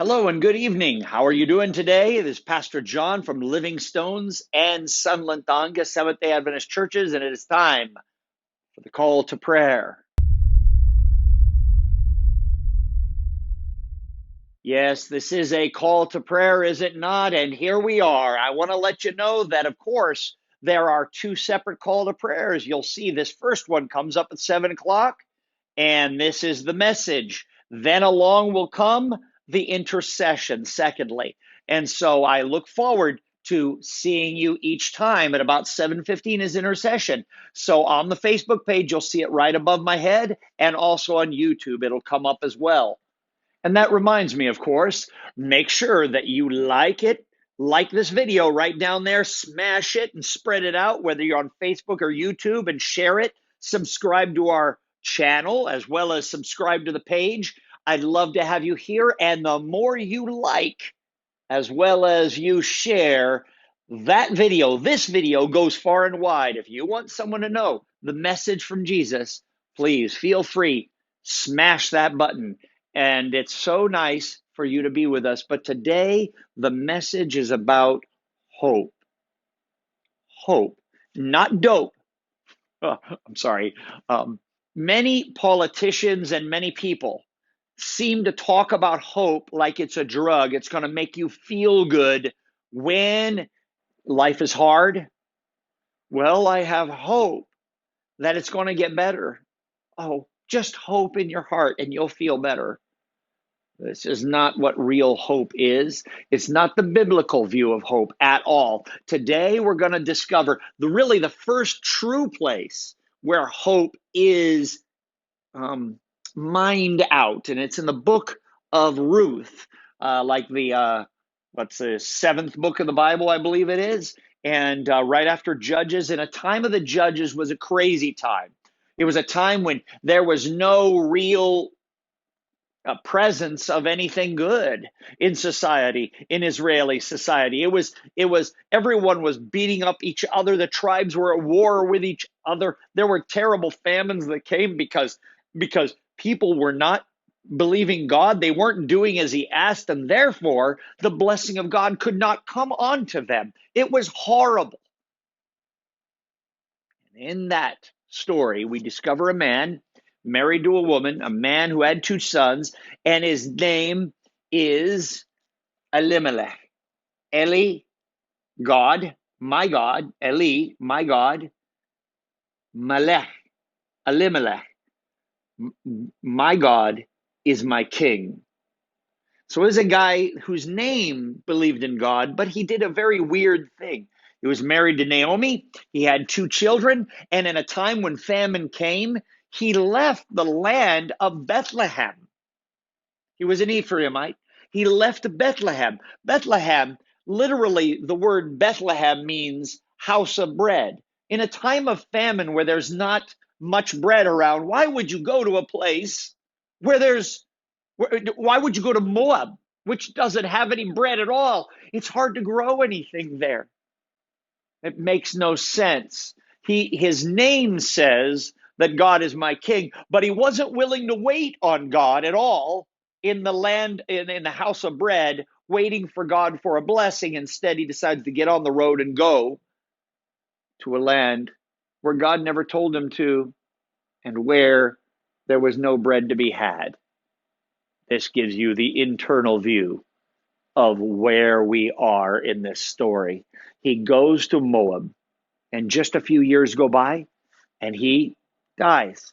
Hello and good evening. How are you doing today? This is Pastor John from Living Stones and Sunland Seventh-day Adventist Churches, and it is time for the call to prayer. Yes, this is a call to prayer, is it not? And here we are. I want to let you know that, of course, there are two separate call to prayers. You'll see this first one comes up at 7 o'clock, and this is the message. Then along will come the intercession, secondly. And so I look forward to seeing you each time at about 7:15 is intercession. So on the Facebook page, you'll see it right above my head, and also on YouTube, it'll come up as well. And that reminds me, of course, make sure that you like it, like this video right down there, smash it and spread it out, whether you're on Facebook or YouTube, and share it. Subscribe to our channel as well as subscribe to the page. I'd love to have you here. And the more you like, as well as you share that video, this video goes far and wide. If you want someone to know the message from Jesus, please feel free, smash that button. And it's so nice for you to be with us. But today, the message is about hope. Hope, not dope. Oh, I'm sorry. Many politicians and many people seem to talk about hope like it's a drug. It's going to make you feel good when life is hard. Well, I have hope that it's going to get better. Oh, just hope in your heart and you'll feel better. This is not what real hope is. It's not the biblical view of hope at all. Today, we're going to discover the first true place where hope is mined out. And it's in the book of Ruth, like what's the seventh book of the Bible, I believe it is. And right after Judges, and a time of the Judges was a crazy time. It was a time when there was no real presence of anything good in society, in Israeli society. It was everyone was beating up each other. The tribes were at war with each other. There were terrible famines that came because people were not believing God. They weren't doing as he asked, and therefore the blessing of God could not come onto them. It was horrible. In that story, we discover a man married to a woman, a man who had two sons, and his name is Elimelech. Eli, God, my God. Eli, my God. Melech, Elimelech, my God is my king. So there's a guy whose name believed in God, but he did a very weird thing. He was married to Naomi. He had two children. And in a time when famine came, he left the land of Bethlehem. He was an Ephraimite. He left Bethlehem. Bethlehem, literally, the word Bethlehem means house of bread. In a time of famine where there's not much bread around, why would you go to a place where why would you go to Moab, which doesn't have any bread at all? It's hard to grow anything there. It makes no sense. His name says that God is my king, but he wasn't willing to wait on God at all in the land, in the house of bread, waiting for God for a blessing. Instead, he decides to get on the road and go to a land where God never told him to and where there was no bread to be had. This gives you the internal view of where we are in this story. He goes to Moab, and just a few years go by, and he dies.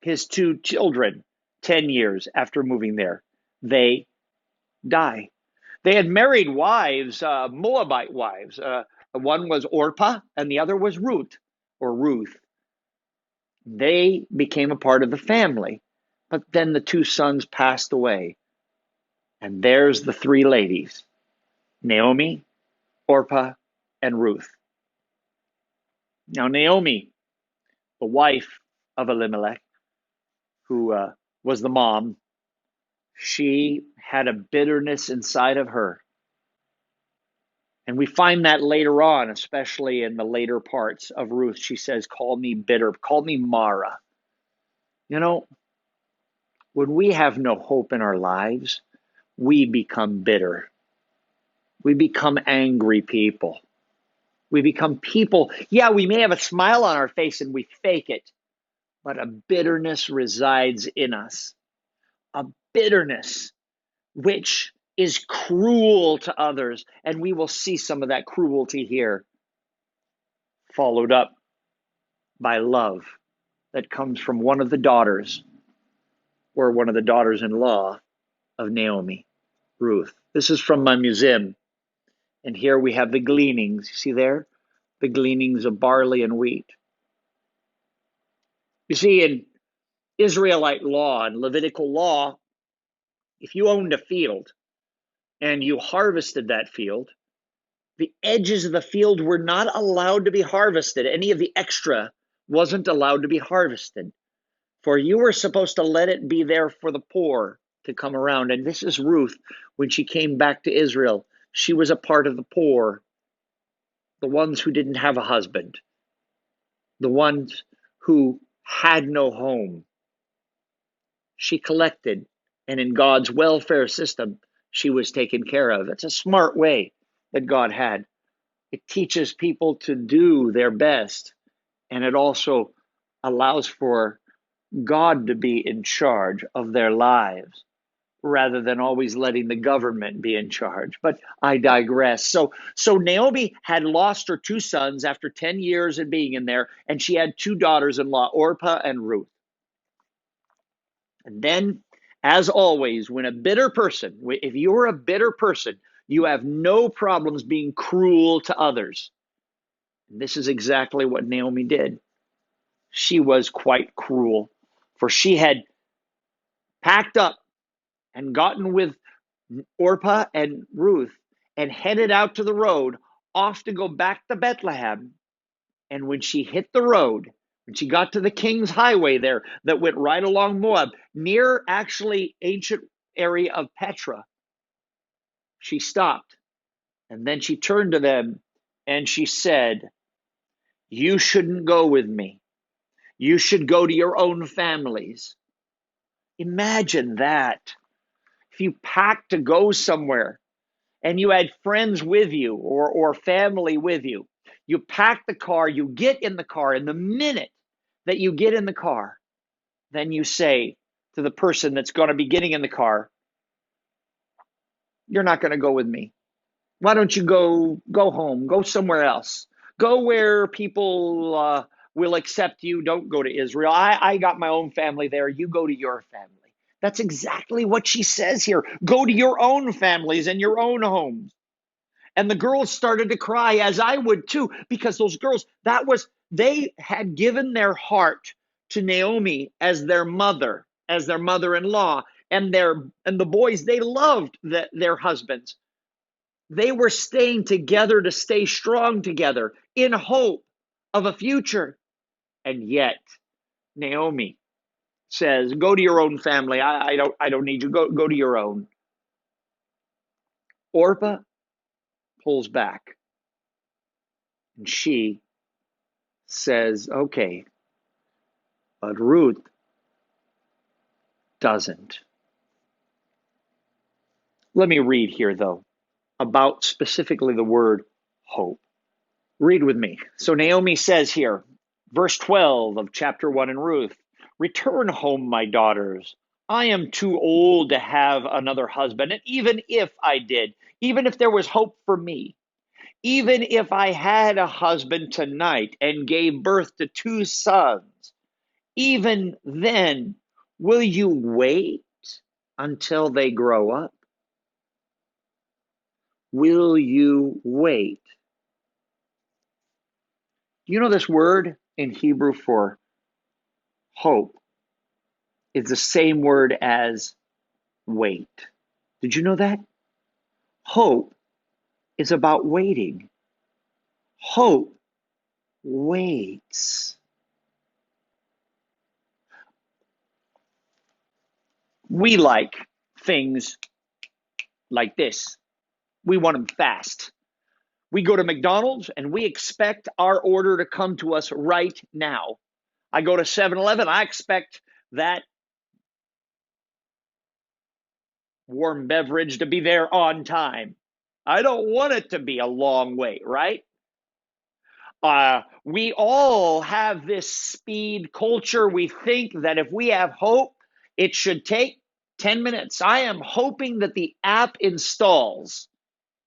His two children, 10 years after moving there, they die. They had married wives, Moabite wives. One was Orpah, and the other was Ruth, or Ruth. They became a part of the family, but then the two sons passed away. And there's the three ladies, Naomi, Orpah, and Ruth. Now, Naomi, the wife of Elimelech, who was the mom, she had a bitterness inside of her. And we find that later on, especially in the later parts of Ruth. She says, call me bitter, call me Mara. You know, when we have no hope in our lives, we become bitter. We become angry people. We become people, yeah, we may have a smile on our face and we fake it, but a bitterness resides in us. A bitterness which is cruel to others. And we will see some of that cruelty here, followed up by love that comes from one of the daughters, or one of the daughters-in-law of Naomi, Ruth. This is from my museum. And here we have the gleanings. You see there? The gleanings of barley and wheat. You see, in Israelite law and Levitical law, if you owned a field and you harvested that field, the edges of the field were not allowed to be harvested. Any of the extra wasn't allowed to be harvested. For you were supposed to let it be there for the poor to come around. And this is Ruth, when she came back to Israel. She was a part of the poor, the ones who didn't have a husband, the ones who had no home. She collected, and in God's welfare system, she was taken care of. It's a smart way that God had. It teaches people to do their best, and it also allows for God to be in charge of their lives rather than always letting the government be in charge. But I digress. So Naomi had lost her 2 sons after 10 years of being in there, and she had 2 daughters-in-law, Orpah and Ruth. And then, as always, when a bitter person, if you're a bitter person, you have no problems being cruel to others. And this is exactly what Naomi did. She was quite cruel, for she had packed up and gotten with Orpah and Ruth and headed out to the road, off to go back to Bethlehem. And when she hit the road, when she got to the King's Highway there that went right along Moab, near actually ancient area of Petra, she stopped. And then she turned to them and she said, "You shouldn't go with me. You should go to your own families." Imagine that. If you packed to go somewhere and you had friends with you, or family with you, you pack the car, you get in the car, and the minute that you get in the car, then you say to the person that's going to be getting in the car, "You're not going to go with me. Why don't you go home, go somewhere else, go where people will accept you. Don't go to Israel. I got my own family there. You go to your family." That's exactly what she says here. Go to your own families and your own homes. And the girls started to cry, as I would too, because those girls, they had given their heart to Naomi as their mother, as their mother-in-law, and the boys, they loved their husbands. They were staying together to stay strong together in hope of a future. And yet Naomi says, "Go to your own family. I don't need you. Go to your own." Orpah pulls back and she says, "Okay," but Ruth doesn't. Let me read here, though, about specifically the word hope. Read with me. So Naomi says here, verse 12 of chapter 1 in Ruth, "Return home, my daughters. I am too old to have another husband. And even if I did, even if there was hope for me, even if I had a husband tonight and gave birth to 2 sons, even then, will you wait until they grow up? Will you wait?" You know, this word in Hebrew for hope is the same word as wait. Did you know that? Hope is about waiting. Hope waits. We like things like this. We want them fast. We go to McDonald's and we expect our order to come to us right now. I go to 7-Eleven, I expect that warm beverage to be there on time. I don't want it to be a long wait, right? We all have this speed culture. We think that if we have hope, it should take 10 minutes. I am hoping that the app installs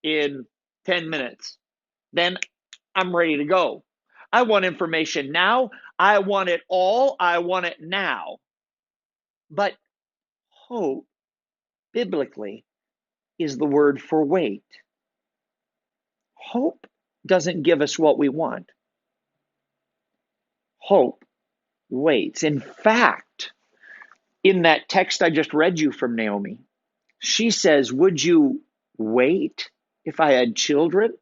in 10 minutes. Then I'm ready to go. I want information now. I want it all. I want it now. But hope, biblically, is the word for wait. Hope doesn't give us what we want. Hope waits. In fact, in that text I just read you from Naomi, she says, would you wait if I had children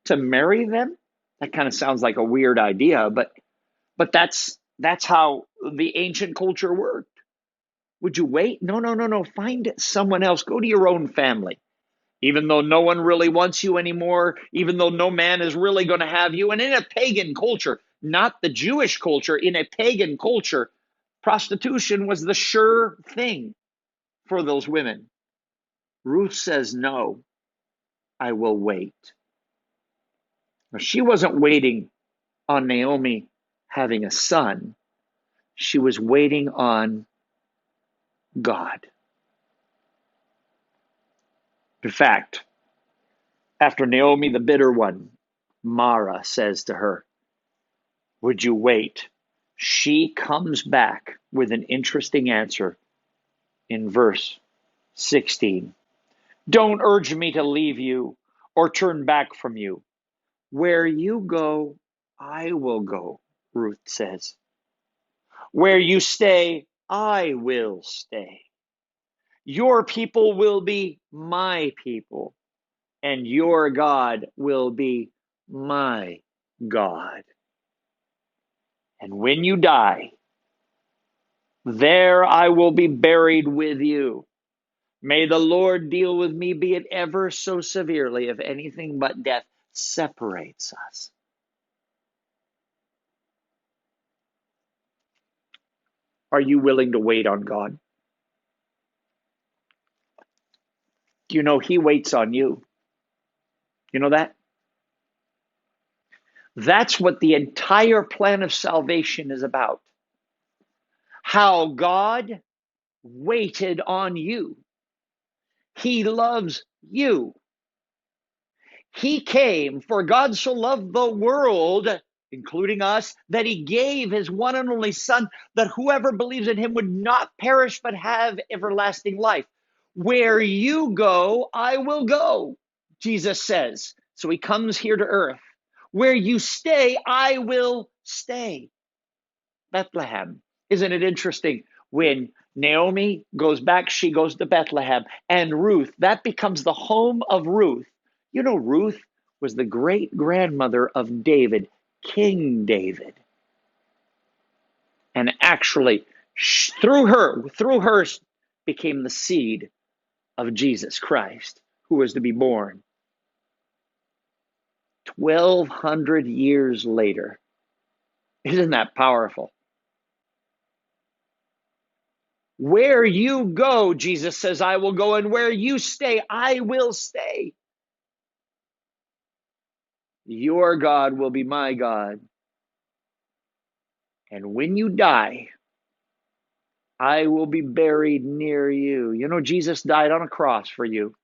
to marry them? That kind of sounds like a weird idea, but that's how the ancient culture worked. Would you wait? No, no, no, no. Find someone else. Go to your own family. Even though no one really wants you anymore, even though no man is really going to have you. And in a pagan culture, not the Jewish culture, in a pagan culture, prostitution was the sure thing for those women. Ruth says, no, I will wait. Now, she wasn't waiting on Naomi having a son. She was waiting on God. In fact, after Naomi, the bitter one, Mara says to her, would you wait? She comes back with an interesting answer in verse 16. Don't urge me to leave you or turn back from you. Where you go, I will go, Ruth says. Where you stay, I will stay. Your people will be my people, and your God will be my God. And when you die, there I will be buried with you. May the Lord deal with me, be it ever so severely, if anything but death separates us. Are you willing to wait on God? Do you know He waits on you? You know that? That's what the entire plan of salvation is about. How God waited on you. He loves you. He came, for God so loved the world, including us, that He gave His one and only Son, that whoever believes in Him would not perish but have everlasting life. Where you go, I will go, Jesus says. So He comes here to earth. Where you stay, I will stay. Bethlehem. Isn't it interesting? When Naomi goes back, she goes to Bethlehem. And Ruth, that becomes the home of Ruth. You know, Ruth was the great grandmother of David, King David. And actually, through her became the seed of Jesus Christ, who was to be born 1,200 years later. Isn't that powerful? Where you go, Jesus says, I will go, and where you stay, I will stay. Your God will be my God. And when you die, I will be buried near you. You know, Jesus died on a cross for you.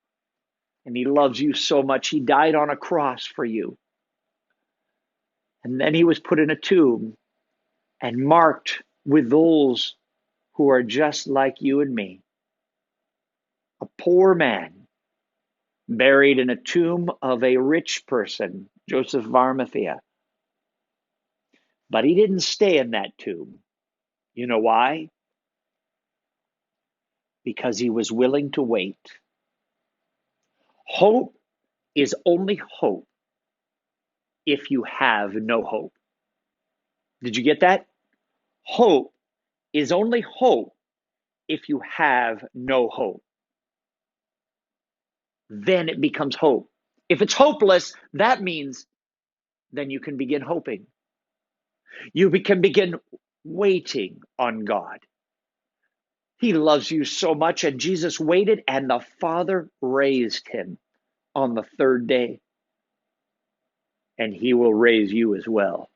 And He loves you so much, He died on a cross for you. And then He was put in a tomb and marked with those who are just like you and me. A poor man buried in a tomb of a rich person, Joseph of Arimathea. But He didn't stay in that tomb. You know why? Because He was willing to wait. Hope is only hope if you have no hope. Did you get that? Hope is only hope if you have no hope. Then it becomes hope. If it's hopeless, that means then you can begin hoping. You can begin waiting on God. He loves you so much, and Jesus waited, and the Father raised him on the third day, and he will raise you as well.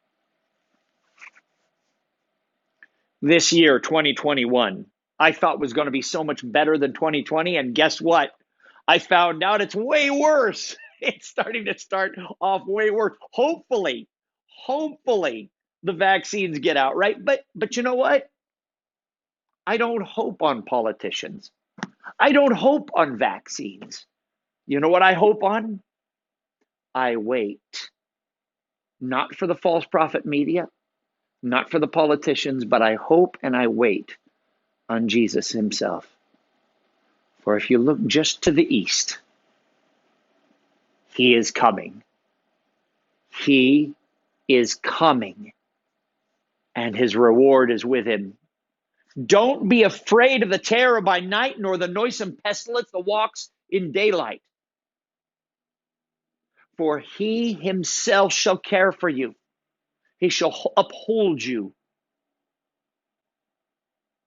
This year, 2021, I thought was going to be so much better than 2020, and guess what? I found out it's way worse. It's starting to start off way worse. Hopefully, the vaccines get out, right? But you know what? I don't hope on politicians. I don't hope on vaccines. You know what I hope on? I wait. Not for the false prophet media, not for the politicians, but I hope and I wait on Jesus himself. For if you look just to the east, he is coming. He is coming, and his reward is with him. Don't be afraid of the terror by night, nor the noisome pestilence that walks in daylight. For he himself shall care for you. He shall uphold you.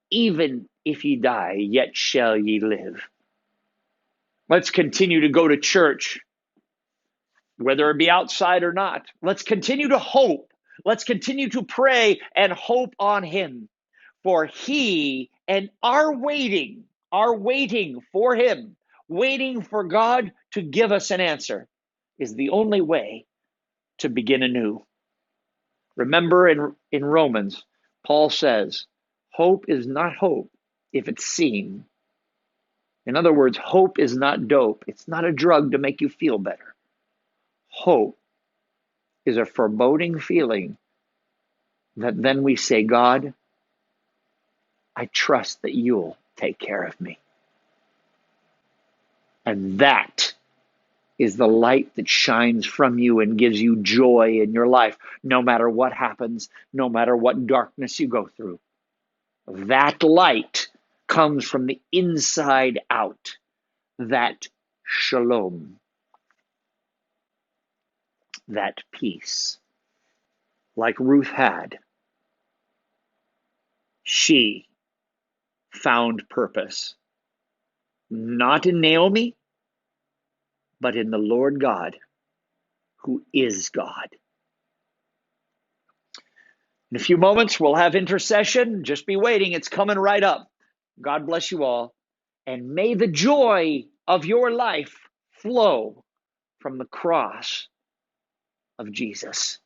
Even if ye die, yet shall ye live. Let's continue to go to church, whether it be outside or not. Let's continue to hope. Let's continue to pray and hope on him. For he and our waiting for him, waiting for God to give us an answer, is the only way to begin anew. Remember in Romans, Paul says, hope is not hope if it's seen. In other words, hope is not dope. It's not a drug to make you feel better. Hope is a foreboding feeling that then we say, God, I trust that you'll take care of me. And that is the light that shines from you and gives you joy in your life, no matter what happens, no matter what darkness you go through. That light comes from the inside out, that shalom, that peace. Like Ruth had, she found purpose, not in Naomi, but in the Lord God, who is God. In a few moments, we'll have intercession. Just be waiting. It's coming right up. God bless you all. And may the joy of your life flow from the cross of Jesus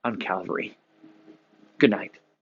on Calvary. Good night.